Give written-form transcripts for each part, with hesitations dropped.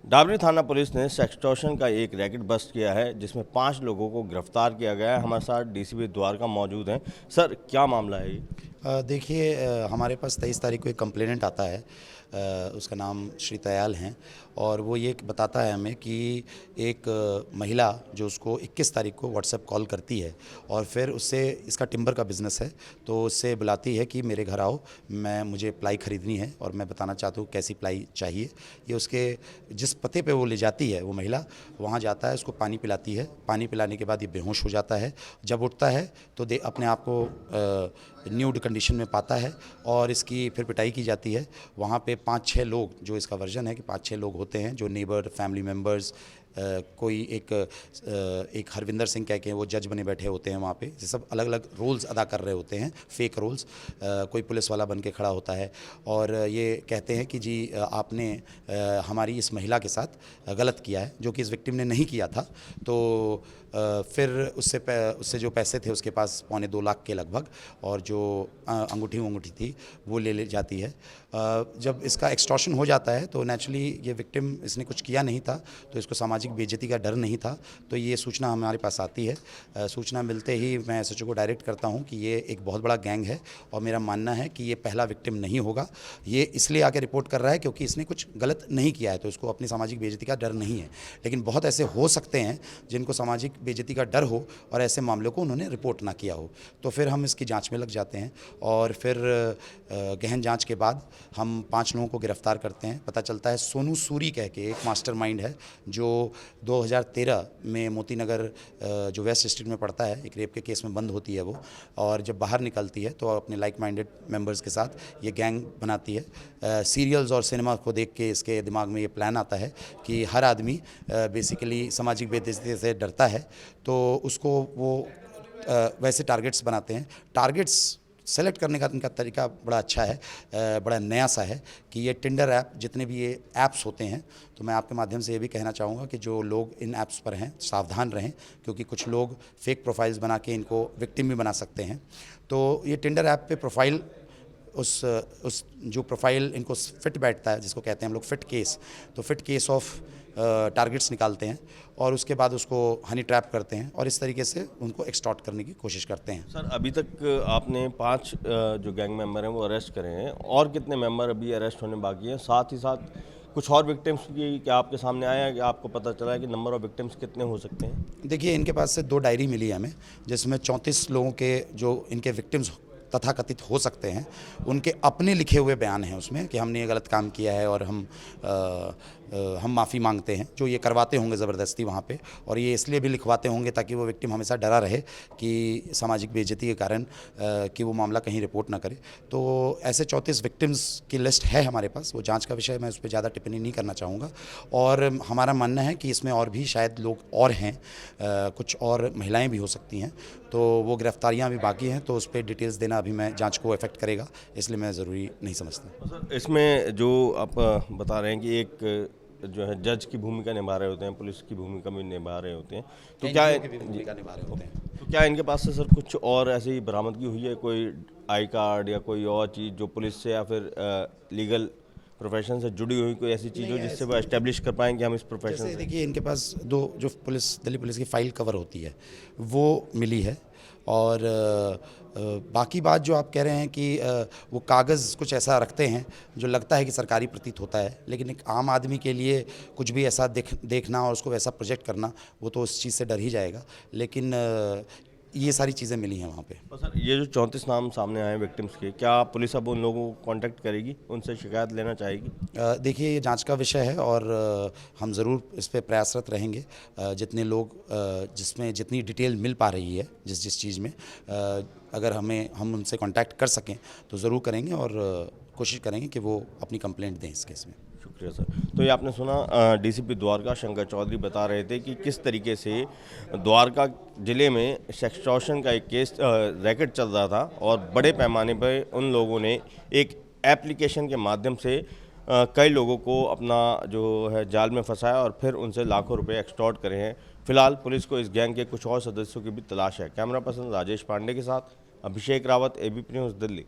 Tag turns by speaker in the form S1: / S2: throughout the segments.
S1: Dowry थाना police ने sextortion का एक रैकेट बस्ट किया है जिसमें 5 लोगों को गिरफ्तार किया गया है। हमारे साथ डीसीपी द्वारका मौजूद हैं। सर, क्या मामला है ये?
S2: देखिए, हमारे पास 23 तारीख को एक कंप्लेनेंट आता है। उसका नाम श्री दयाल हैं और वो ये बताता है हमें कि एक महिला जो उसको 21 तारीख को व्हाट्सएप कॉल करती है और फिर उससे, इसका टिम्बर का बिज़नेस है, तो उससे बुलाती है कि मेरे घर आओ, मुझे प्लाई ख़रीदनी है और मैं बताना चाहता हूँ कैसी प्लाई चाहिए। ये उसके जिस पते पे वो ले जाती है, वो महिला वहाँ जाता है, उसको पानी पिलाती है। पानी पिलाने के बाद ये बेहोश हो जाता है। जब उठता है तो अपने आप को न्यूड कंडीशन में पाता है और इसकी फिर पिटाई की जाती है। वहाँ पे 5-6 लोग, जो इसका वर्जन है कि 5-6 लोग होते हैं, जो नेबर, फैमिली मेम्बर्स, कोई एक हरविंदर सिंह कह के वो जज बने बैठे होते हैं वहाँ पे। ये सब अलग अलग रोल्स अदा कर रहे होते हैं, फेक रोल्स। कोई पुलिस वाला बन के खड़ा होता है और ये कहते हैं कि जी आपने हमारी इस महिला के साथ गलत किया है, जो कि इस विक्टिम ने नहीं किया था। तो फिर उससे जो पैसे थे उसके पास 2.25 लाख के लगभग, और जो अंगूठी थी वो ले जाती है। जब इसका एक्सटॉर्शन हो जाता है तो नेचुरली ये विक्टिम, इसने कुछ किया नहीं था तो इसको सामाजिक बेइज्जती का डर नहीं था, तो ये सूचना हमारे पास आती है। सूचना मिलते ही मैं एसएचओ को डायरेक्ट करता हूँ कि ये एक बहुत बड़ा गैंग है और मेरा मानना है कि ये पहला विक्टिम नहीं होगा। ये इसलिए आके रिपोर्ट कर रहा है क्योंकि इसने कुछ गलत नहीं किया है, तो इसको अपनी सामाजिक बेइज्जती का डर नहीं है। लेकिन बहुत ऐसे हो सकते हैं जिनको सामाजिक बेइज्जती का डर हो और ऐसे मामलों को उन्होंने रिपोर्ट ना किया हो, तो फिर हम इसकी जांच में लग जाते हैं और फिर गहन जांच के बाद हम 5 लोगों को गिरफ्तार करते हैं। पता चलता है सोनू सूरी कह के एक मास्टरमाइंड है, जो 2013 में मोती नगर, जो वेस्ट डिस्ट्रिक्ट में पड़ता है, एक रेप के केस में बंद होती है वो, और जब बाहर निकलती है तो अपने लाइक माइंडेड मेंबर्स के साथ ये गैंग बनाती है। सीरियल्स और सिनेमा को देख के इसके दिमाग में ये प्लान आता है कि हर आदमी बेसिकली सामाजिक बेइज्जती से डरता है, तो उसको वो वैसे टारगेट्स बनाते हैं। टारगेट्स सेलेक्ट करने का इनका तरीका बड़ा अच्छा है, बड़ा नया सा है कि ये टिंडर ऐप, जितने भी ये ऐप्स होते हैं, तो मैं आपके माध्यम से ये भी कहना चाहूँगा कि जो लोग इन ऐप्स पर हैं सावधान रहें, क्योंकि कुछ लोग फेक प्रोफाइल्स बना के इनको विक्टिम भी बना सकते हैं। तो ये टिंडर ऐप पे प्रोफाइल, उस जो प्रोफाइल इनको फिट बैठता है, जिसको कहते हैं हम लोग फिट केस, तो फिट केस ऑफ टारगेट्स निकालते हैं और उसके बाद उसको हनी ट्रैप करते हैं और इस तरीके से उनको एक्सटॉर्ट करने की कोशिश करते हैं।
S1: सर, अभी तक आपने 5 जो गैंग मेंबर हैं वो अरेस्ट करे हैं, और कितने मेंबर अभी अरेस्ट होने बाकी हैं? साथ ही साथ कुछ और विक्टिम्स की क्या आपके सामने आया है कि आपको पता चला है कि नंबर ऑफ विक्टिम्स कितने हो सकते हैं?
S2: देखिए, इनके पास से 2 डायरी मिली है हमें, जिसमें 34 लोगों के जो इनके विक्टिम्स तथाकथित हो सकते हैं, उनके अपने लिखे हुए बयान हैं उसमें कि हमने ये गलत काम किया है और हम माफ़ी मांगते हैं, जो ये करवाते होंगे ज़बरदस्ती वहाँ पे, और ये इसलिए भी लिखवाते होंगे ताकि वो विक्टिम हमेशा डरा रहे कि सामाजिक बेइज्जती के कारण कि वो मामला कहीं रिपोर्ट ना करे। तो ऐसे 34 विक्टिम्स की लिस्ट है हमारे पास, वो जांच का विषय, मैं उस पर ज़्यादा टिप्पणी नहीं करना चाहूँगा। और हमारा मानना है कि इसमें और भी शायद लोग और हैं, कुछ और महिलाएँ भी हो सकती हैं, तो वो गिरफ्तारियाँ भी बाकी हैं, तो उस पर डिटेल्स देना अभी मैं जांच को इफेक्ट करेगा, इसलिए मैं ज़रूरी नहीं समझता।
S1: सर, इसमें जो आप बता रहे हैं कि एक जो है जज की भूमिका निभा रहे होते हैं, पुलिस की भूमिका भी निभा रहे होते हैं, तो क्या
S2: भूमिका निभा रहे होते हैं।
S1: तो क्या इनके पास से सर कुछ और ऐसी बरामदगी हुई है, कोई आई कार्ड या कोई और चीज़ जो पुलिस से या फिर लीगल प्रोफेशन से जुड़ी हुई कोई ऐसी चीज़ हो जिससे वो एस्टेब्लिश कर पाएँ कि हम इस प्रोफेशन से?
S2: देखिए, इनके पास 2 जो दिल्ली पुलिस की फ़ाइल कवर होती है वो मिली है, और बाकी बात जो आप कह रहे हैं कि वो कागज़ कुछ ऐसा रखते हैं जो लगता है कि सरकारी प्रतीत होता है, लेकिन एक आम आदमी के लिए कुछ भी ऐसा देखना और उसको वैसा प्रोजेक्ट करना, वो तो उस चीज़ से डर ही जाएगा। लेकिन ये सारी चीज़ें मिली हैं वहाँ पे।
S1: तो सर, ये जो 34 नाम सामने आए विक्टिम्स के, क्या पुलिस अब उन लोगों को कांटेक्ट करेगी, उनसे शिकायत लेना चाहेगी?
S2: देखिए, ये जांच का विषय है और हम ज़रूर इस पे प्रयासरत रहेंगे। जितने लोग, जिसमें जितनी डिटेल मिल पा रही है जिस चीज़ में, अगर हम उनसे कांटेक्ट कर सकें तो ज़रूर करेंगे और कोशिश करेंगे कि वो अपनी कंप्लेंट दें इस केस में।
S1: शुक्रिया सर। तो ये आपने सुना, डीसीपी द्वारका शंकर चौधरी बता रहे थे कि किस तरीके से द्वारका जिले में सेक्सटॉर्शन का एक केस रैकेट चल रहा था और बड़े पैमाने पर उन लोगों ने एक एप्लीकेशन के माध्यम से कई लोगों को अपना जो है जाल में फंसाया और फिर उनसे लाखों रुपए एक्सटॉर्ट करे हैं। फिलहाल पुलिस को इस गैंग के कुछ और सदस्यों की भी तलाश है। कैमरा पर्सन राजेश पांडे के साथ Abhishek Rawat, ABP news, Delhi.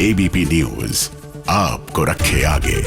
S3: ABP news आपको रखे आगे।